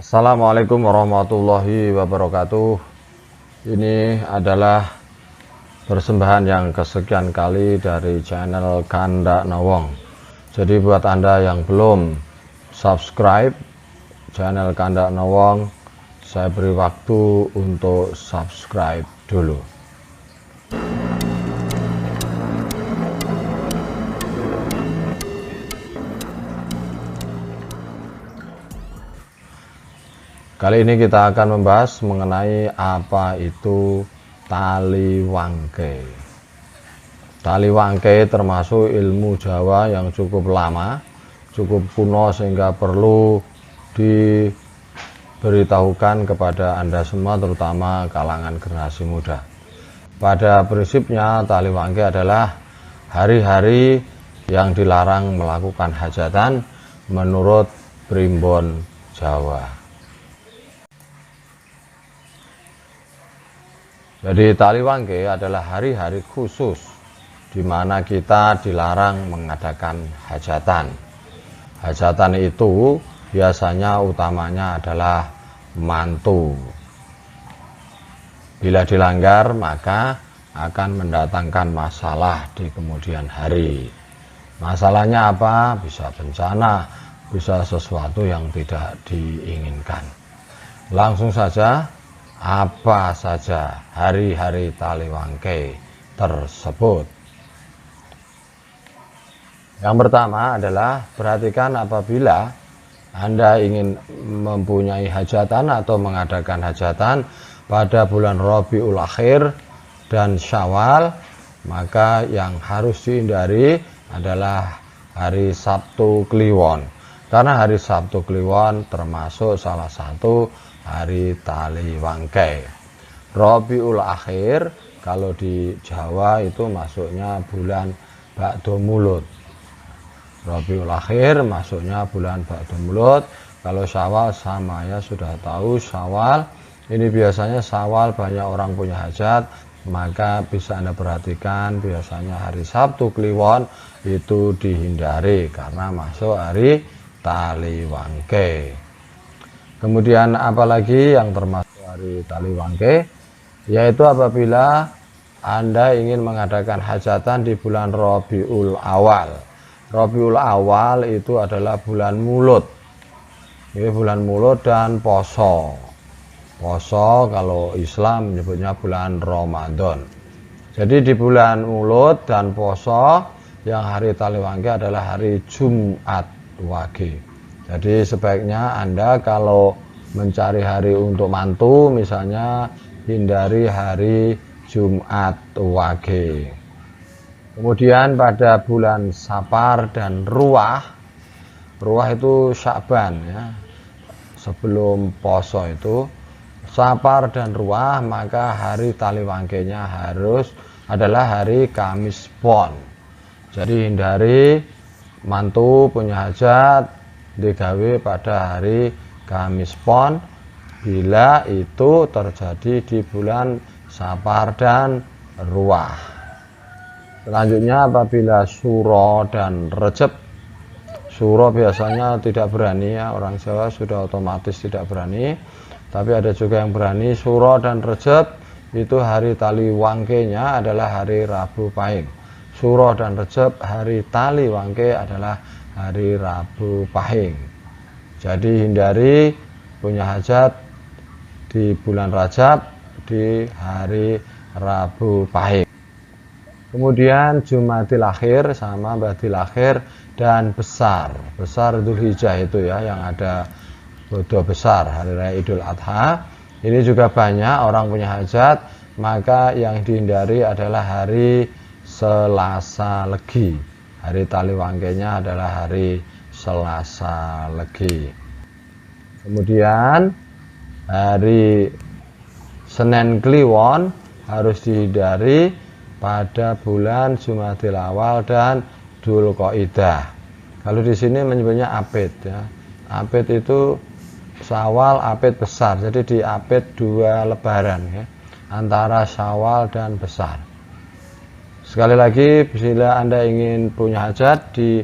Assalamualaikum warahmatullahi wabarakatuh. Ini adalah persembahan yang kesekian kali dari channel Kandak Nawong. Jadi buat Anda yang belum subscribe channel Kandak Nawong, saya beri waktu untuk subscribe dulu. Kali ini kita akan membahas mengenai apa itu tali wangke. Tali wangke termasuk ilmu Jawa yang cukup lama, cukup kuno sehingga perlu diberitahukan kepada Anda semua, terutama kalangan generasi muda. Pada prinsipnya tali wangke adalah hari-hari yang dilarang melakukan hajatan menurut primbon Jawa. Jadi tali wangke adalah hari-hari khusus di mana kita dilarang mengadakan hajatan. Hajatan itu biasanya utamanya adalah mantu. Bila dilanggar maka akan mendatangkan masalah di kemudian hari. Masalahnya apa? Bisa bencana, bisa sesuatu yang tidak diinginkan. Langsung saja, apa saja hari-hari tali wangke tersebut? Yang pertama adalah perhatikan apabila Anda ingin mempunyai hajatan atau mengadakan hajatan pada bulan Rabiul Akhir dan Syawal, maka yang harus dihindari adalah hari Sabtu Kliwon, karena hari Sabtu Kliwon termasuk salah satu hari tali wangke. Rabiul Akhir kalau di Jawa itu masuknya bulan Ba'do Mulud. Rabiul Akhir masuknya bulan Ba'do Mulud. Kalau Syawal sama ya, sudah tahu Syawal. Ini biasanya Syawal banyak orang punya hajat, maka bisa Anda perhatikan biasanya hari Sabtu Kliwon itu dihindari karena masuk hari tali wangke. Kemudian apalagi yang termasuk hari tali wangke, yaitu apabila Anda ingin mengadakan hajatan di bulan Rabiul Awal. Rabiul Awal itu adalah bulan Mulud. Ini bulan Mulud dan Poso. Poso kalau Islam menyebutnya bulan Ramadan. Jadi di bulan Mulud dan Poso yang hari tali wangke adalah hari Jumat Wage. Jadi sebaiknya Anda kalau mencari hari untuk mantu, misalnya hindari hari Jumat Wage. Kemudian pada bulan Sapar dan Ruah itu Sya'ban ya, sebelum poso itu Sapar dan Ruah, maka hari tali wangkenya harus adalah hari Kamis Pon. Jadi hindari mantu punya hajat digawe pada hari Kamis Pon bila itu terjadi di bulan Sapar dan Ruah. Selanjutnya apabila Suro dan Rejab. Suro biasanya tidak berani ya, orang Jawa sudah otomatis tidak berani, tapi ada juga yang berani. Suro dan Rejab itu hari tali wangkenya adalah hari Rabu Pahing. Suro dan Rejab hari tali wangke adalah hari Rabu Pahing. Jadi hindari punya hajat di bulan Rajab di hari Rabu Pahing. Kemudian Jumatil Akhir sama Badil Akhir dan Besar Dzulhijjah itu ya, yang ada bodo besar hari raya Idul Adha. Ini juga banyak orang punya hajat, maka yang dihindari adalah hari Selasa Legi. Hari tali wangkenya adalah hari Selasa Legi. Kemudian hari Senin Kliwon harus dihindari pada bulan Jumadil Awal dan Dzulqa'dah. Kalau di sini menyebutnya Apit ya. Apit itu Syawal, Apit, Besar. Jadi di Apit dua lebaran ya, antara Syawal dan Besar. Sekali lagi, bila Anda ingin punya hajat di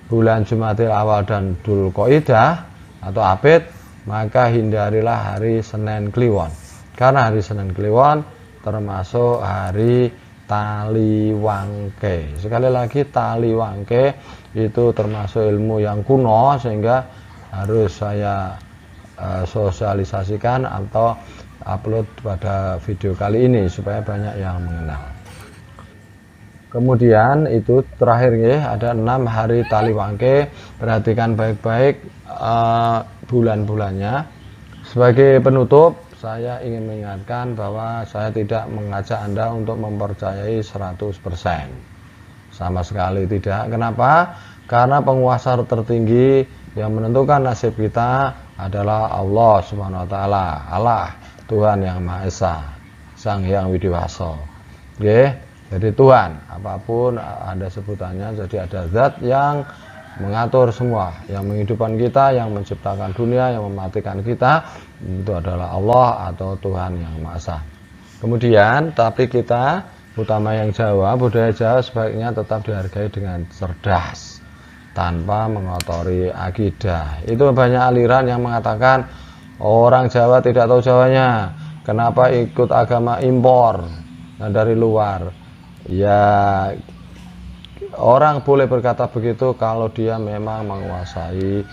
bulan Jumadil Awal dan Dzulqa'dah atau Apit, maka hindarilah hari Senin Kliwon. Karena hari Senin Kliwon termasuk hari Taliwangke. Sekali lagi, Taliwangke itu termasuk ilmu yang kuno, sehingga harus saya sosialisasikan atau upload pada video kali ini supaya banyak yang mengenal. Kemudian itu terakhir ya, ada 6 hari Taliwangke. Perhatikan baik-baik bulan-bulannya. Sebagai penutup, saya ingin mengingatkan bahwa saya tidak mengajak Anda untuk mempercayai 100%. Sama sekali tidak. Kenapa? Karena penguasa tertinggi yang menentukan nasib kita adalah Allah Subhanahu wa taala. Allah, Tuhan yang Maha Esa, Sang Hyang Widiwasa. Oke, jadi Tuhan, apapun Anda sebutannya, jadi ada zat yang mengatur semua, yang menghidupkan kita, yang menciptakan dunia, yang mematikan kita, itu adalah Allah atau Tuhan yang Maha Esa. Kemudian, tapi kita, utama yang Jawa, budaya Jawa sebaiknya tetap dihargai dengan cerdas, tanpa mengotori akidah. Itu banyak aliran yang mengatakan orang Jawa tidak tahu Jawanya, kenapa ikut agama impor dari luar. Ya, orang boleh berkata begitu kalau dia memang menguasai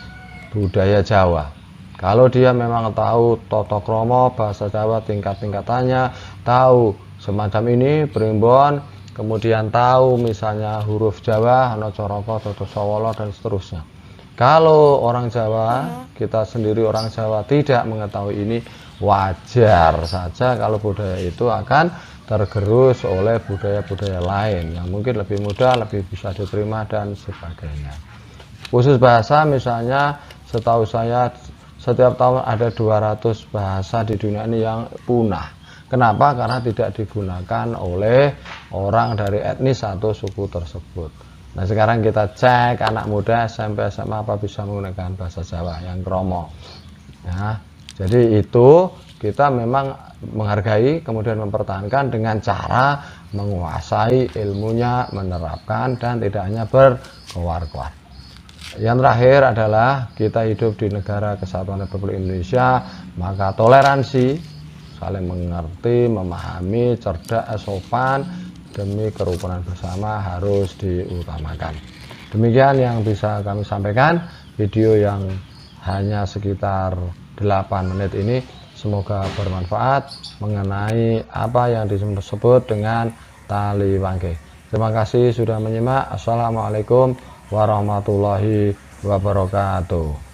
budaya Jawa. Kalau dia memang tahu tata krama bahasa Jawa tingkat-tingkatannya, tahu semacam ini primbon, kemudian tahu misalnya huruf Jawa, ana caraka, tata sawala dan seterusnya. Kalau orang Jawa, kita sendiri orang Jawa tidak mengetahui ini, wajar saja kalau budaya itu akan tergerus oleh budaya-budaya lain yang mungkin lebih mudah, lebih bisa diterima dan sebagainya. Khusus bahasa misalnya, setahu saya setiap tahun ada 200 bahasa di dunia ini yang punah. Kenapa? Karena tidak digunakan oleh orang dari etnis atau suku tersebut. Nah, sekarang kita cek anak muda SMP SMA apa bisa menggunakan bahasa Jawa yang kromo. Nah, jadi itu kita memang menghargai, kemudian mempertahankan dengan cara menguasai ilmunya, menerapkan, dan tidak hanya berkoar-koar. Yang terakhir adalah kita hidup di negara kesatuan Republik Indonesia, maka toleransi, saling mengerti, memahami, cerdas, sopan, demi kerukunan bersama harus diutamakan. Demikian yang bisa kami sampaikan. Video yang hanya sekitar 8 menit ini semoga bermanfaat mengenai apa yang disebut dengan Taliwangke. Terima kasih sudah menyimak. Assalamualaikum warahmatullahi wabarakatuh.